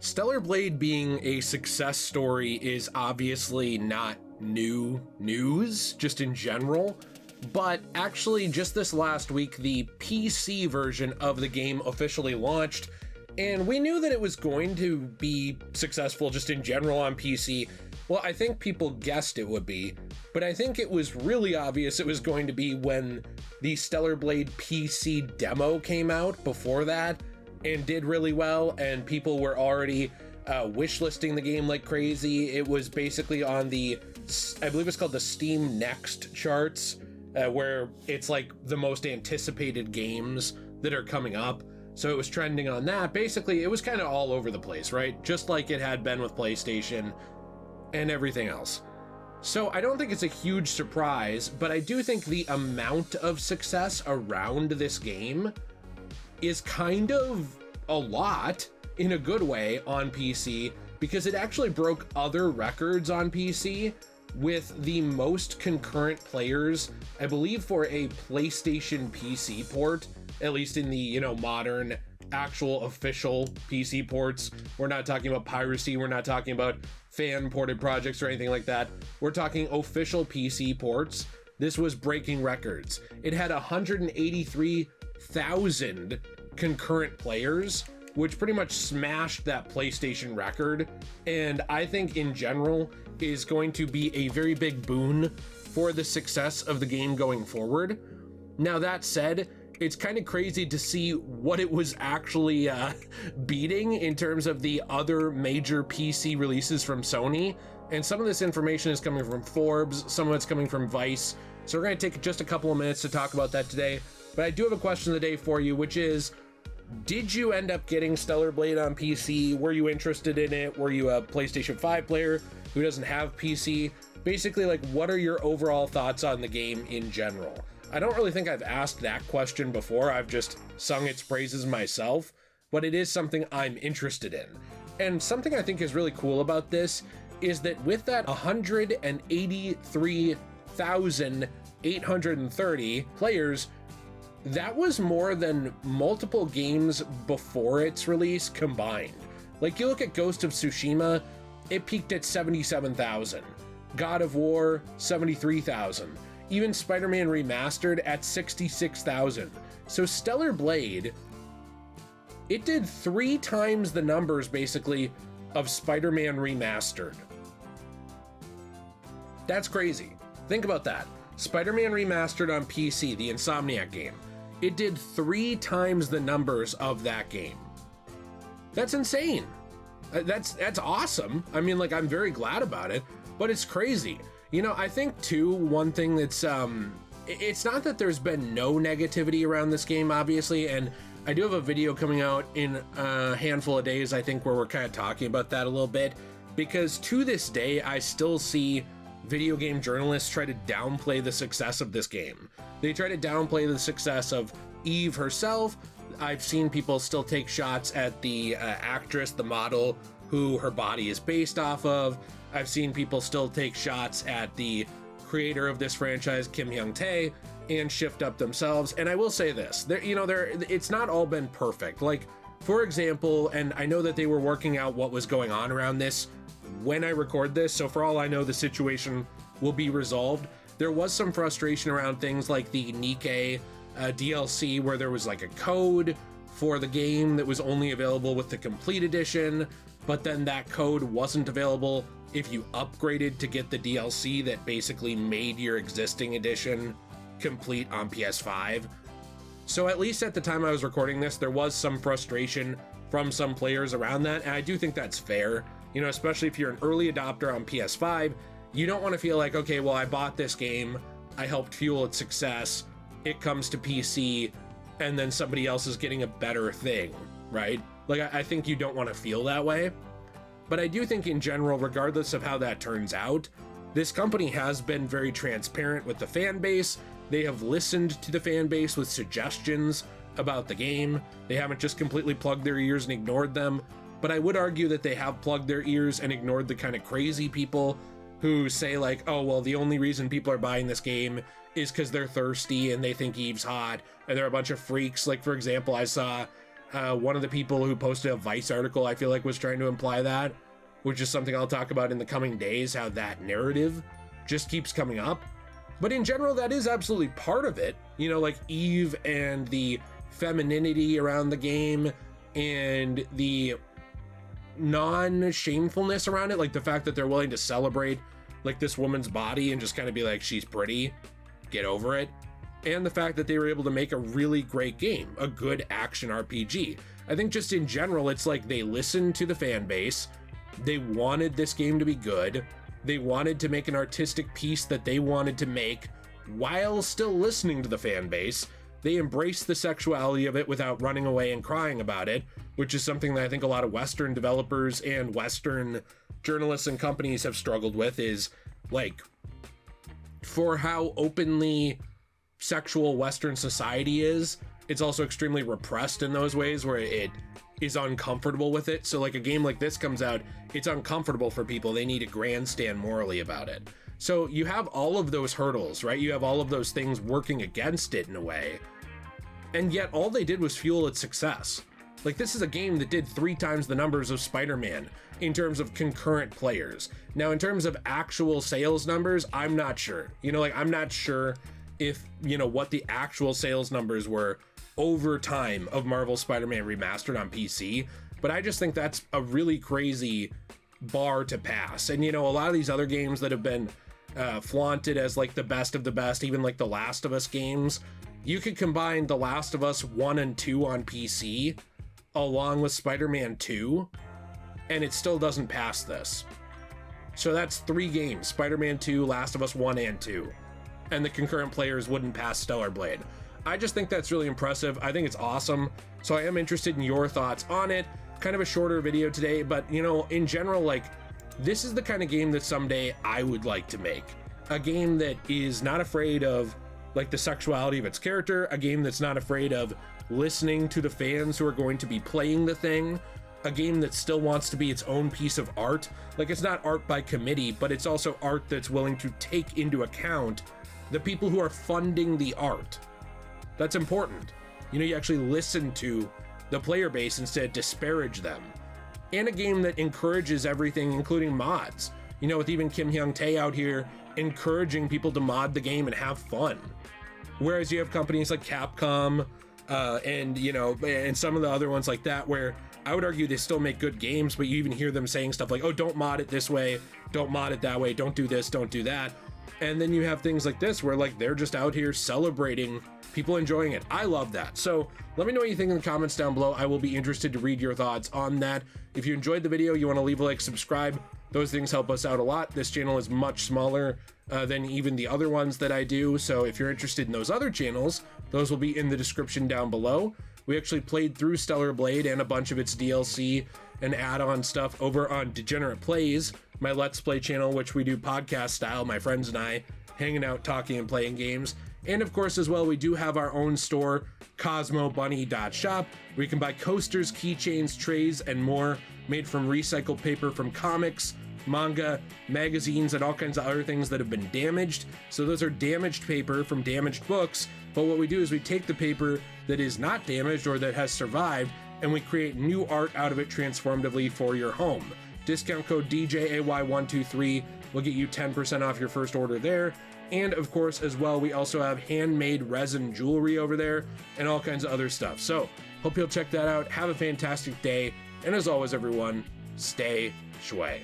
Stellar Blade being a success story is obviously not new news, just in general, but actually just this last week, the PC version of the game officially launched, and we knew that it was going to be successful just in general on PC. Well, I think people guessed it would be, but I think it was really obvious it was going to be when the Stellar Blade PC demo came out before that and did really well, and people were already wishlisting the game like crazy. It was basically on the, I believe it's called the Steam Next charts, where it's like the most anticipated games that are coming up. So it was trending on that. Basically, it was kind of all over the place, right? Just like it had been with PlayStation and everything else. So I don't think it's a huge surprise, but I do think the amount of success around this game is kind of a lot in a good way on PC, because it actually broke other records on PC with the most concurrent players, I believe, for a PlayStation PC port, at least in the, modern actual official PC ports. We're not talking about piracy, we're not talking about fan ported projects or anything like that. We're talking official PC ports. This was breaking records. It had 183,000 concurrent players, which pretty much smashed that PlayStation record, and I think in general is going to be a very big boon for the success of the game going forward. Now, that said, it's kind of crazy to see what it was actually beating in terms of the other major PC releases from Sony, and some of this information is coming from Forbes, some of it's coming from Vice, so we're going to take just a couple of minutes to talk about that today. But I do have a question of the day for you, which is, did you end up getting Stellar Blade on PC? Were you interested in it? Were you a PlayStation 5 player who doesn't have PC? Basically, like, what are your overall thoughts on the game in general? I don't really think I've asked that question before. I've just sung its praises myself, but it is something I'm interested in. And something I think is really cool about this is that with that 183,830 players, that was more than multiple games before its release combined. Like, you look at Ghost of Tsushima, it peaked at 77,000. God of War, 73,000. Even Spider-Man Remastered at 66,000. So Stellar Blade, it did 3 times the numbers, basically, of Spider-Man Remastered. That's crazy. Think about that. Spider-Man Remastered on PC, the Insomniac game, it did 3 times the numbers of that game. That's insane. That's awesome. I mean, like, I'm very glad about it, but it's crazy. I think too, one thing that's, it's not that there's been no negativity around this game, obviously, and I do have a video coming out in a handful of days, I think, where we're kind of talking about that a little bit, because to this day, I still see video game journalists try to downplay the success of this game. They try to downplay the success of Eve herself. I've seen people still take shots at the actress, the model, who her body is based off of. I've seen people still take shots at the creator of this franchise, Kim Hyung-tae, and shift up themselves. And I will say this, it's not all been perfect. Like, for example, and I know that they were working out what was going on around this when I record this, so for all I know, the situation will be resolved. There was some frustration around things like the Nikkei DLC, where there was like a code for the game that was only available with the complete edition, but then that code wasn't available if you upgraded to get the DLC that basically made your existing edition complete on PS5. So at least at the time I was recording this, there was some frustration from some players around that, and I do think that's fair. Especially if you're an early adopter on PS5, you don't want to feel like, okay, well, I bought this game, I helped fuel its success, it comes to PC, and then somebody else is getting a better thing, right? Like, I think you don't want to feel that way. But I do think in general, regardless of how that turns out, this company has been very transparent with the fan base. They have listened to the fan base with suggestions about the game. They haven't just completely plugged their ears and ignored them. But I would argue that they have plugged their ears and ignored the kind of crazy people who say like, oh, well, the only reason people are buying this game is because they're thirsty and they think Eve's hot and they're a bunch of freaks. Like, for example, I saw One of the people who posted a Vice article, I feel like, was trying to imply that, which is something I'll talk about in the coming days, how that narrative just keeps coming up. But in general, that is absolutely part of it. You know, like Eve and the femininity around the game and the non-shamefulness around it, like the fact that they're willing to celebrate like this woman's body and just kind of be like, she's pretty, get over it. And the fact that they were able to make a really great game, a good action RPG. I think just in general, it's like they listened to the fan base. They wanted this game to be good. They wanted to make an artistic piece that they wanted to make while still listening to the fan base. They embraced the sexuality of it without running away and crying about it, which is something that I think a lot of Western developers and Western journalists and companies have struggled with, is like, for how openly sexual Western society is, it's also extremely repressed in those ways where it is uncomfortable with it. So like a game like this comes out, it's uncomfortable for people. They need to grandstand morally about it. So you have all of those hurdles, right? You have all of those things working against it in a way. And yet all they did was fuel its success. Like, this is a game that did 3 times the numbers of Spider-Man in terms of concurrent players. Now, in terms of actual sales numbers, I'm not sure. You know, like, I'm not sure if, you know, what the actual sales numbers were over time of Marvel Spider-Man Remastered on PC, but I just think that's a really crazy bar to pass. And, you know, a lot of these other games that have been flaunted as like the best of the best, even like the Last of Us games, you could combine The Last of Us 1 and 2 on PC along with Spider-Man 2, and it still doesn't pass this. So that's 3 games, Spider-Man 2, Last of Us 1 and 2, and the concurrent players wouldn't pass Stellar Blade. I just think that's really impressive. I think it's awesome. So I am interested in your thoughts on it. Kind of a shorter video today, but you know, in general, like, this is the kind of game that someday I would like to make. A game that is not afraid of like the sexuality of its character, a game that's not afraid of listening to the fans who are going to be playing the thing, a game that still wants to be its own piece of art. Like, it's not art by committee, but it's also art that's willing to take into account the people who are funding the art. That's important. You know, you actually listen to the player base instead of disparage them. And a game that encourages everything, including mods. You know, with even Kim Hyung-tae out here encouraging people to mod the game and have fun. Whereas you have companies like Capcom and, you know, and some of the other ones like that, where I would argue they still make good games, but you even hear them saying stuff like, oh, don't mod it this way, don't mod it that way, don't do this, don't do that. And then you have things like this where like they're just out here celebrating people enjoying it. I love that. So let me know what you think in the comments down below. I will be interested to read your thoughts on that. If you enjoyed the video, you want to leave a like, subscribe. Those things help us out a lot. This channel is much smaller than even the other ones that I do. So if you're interested in those other channels, those will be in the description down below. We actually played through Stellar Blade and a bunch of its DLC and add-on stuff over on Degenerate Plays, my Let's Play channel, which we do podcast style, my friends and I hanging out, talking, and playing games. And of course, as well, we do have our own store, cosmobunny.shop, where you can buy coasters, keychains, trays, and more made from recycled paper from comics, manga, magazines, and all kinds of other things that have been damaged. So those are damaged paper from damaged books. But what we do is we take the paper that is not damaged or that has survived, and we create new art out of it transformatively for your home. Discount code DJAY123 will get you 10% off your first order there. And of course, as well, we also have handmade resin jewelry over there and all kinds of other stuff. So hope you'll check that out. Have a fantastic day. And as always, everyone, stay shui.